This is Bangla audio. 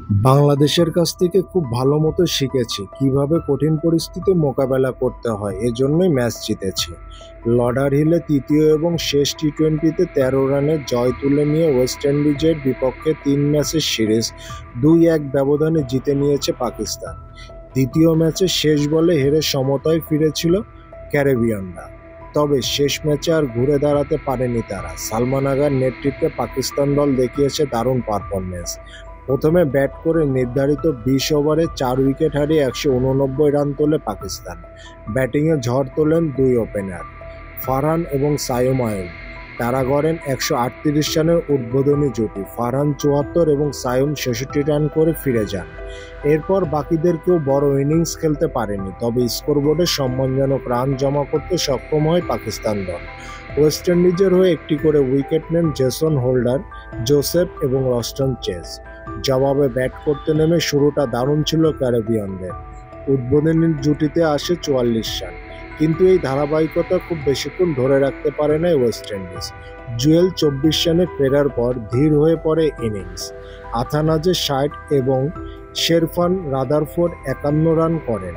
বাংলাদেশের কাছ থেকে খুব ভালো মতো শিখেছি কিভাবে কঠিন পরিস্থিতি মোকাবেলা করতে হয়, এজন্যই ম্যাচ জিতেছে। লর্ডারহিলে তৃতীয় এবং শেষ টি-টোয়েন্টিতে ১৩ রানের জয় তুলে নিয়ে ওয়েস্ট ইন্ডিজের বিপক্ষে ৩ ম্যাচের সিরিজ ২-১ ব্যবধানে জিতে নিয়েছে পাকিস্তান। দ্বিতীয় ম্যাচে শেষ বলে হেরে সমতায় ফিরেছিল ক্যারিবিয়ানরা, তবে শেষ ম্যাচে আর ঘুরে দাঁড়াতে পারেনি তারা। সালমান আগার নেতৃত্বে পাকিস্তান দল দেখিয়েছে দারুণ পারফরম্যান্স। প্রথমে ব্যাট করে নির্ধারিত ২০ ওভারে ৪ উইকেট হারিয়ে ১৮৯ রান তোলে পাকিস্তান। ব্যাটিংয়ে ঝড় তোলেন দুই ওপেনার ফারহান এবং সাইম আইয়ুব। তারা গড়েন ১৩৮ রানের উদ্বোধনী জুটি। ফারহান ৭৪ এবং সাইম ৬৬ রান করে ফিরে যান। এরপর বাকিদের কেউ বড় ইনিংস খেলতে পারেনি, তবে স্কোরবোর্ডে সম্মানজনক রান জমা করতে সক্ষম হয় পাকিস্তান দল। ওয়েস্ট ইন্ডিজের হয়ে একটি করে উইকেট নেন জেসন হোল্ডার, জোসেফ এবং রস্টন চেজ। জবাবে ব্যাট করতে নেমে শুরুটা দারুণ ছিল ক্যারিবিয়ানদের। উদ্বোধনী জুটিতে আসে ৪৪ রান, কিন্তু এই ধারাবাহিকতা খুব বেশিক্ষণ ধরে রাখতে পারে না ওয়েস্ট ইন্ডিজ। জুয়েল ২৪ রানে ফেরার পর ধীর হয়ে পড়ে ইনিংস। আথানাজে ৬০ এবং শেরফান রাদারফোর্ড ৫১ রান করেন।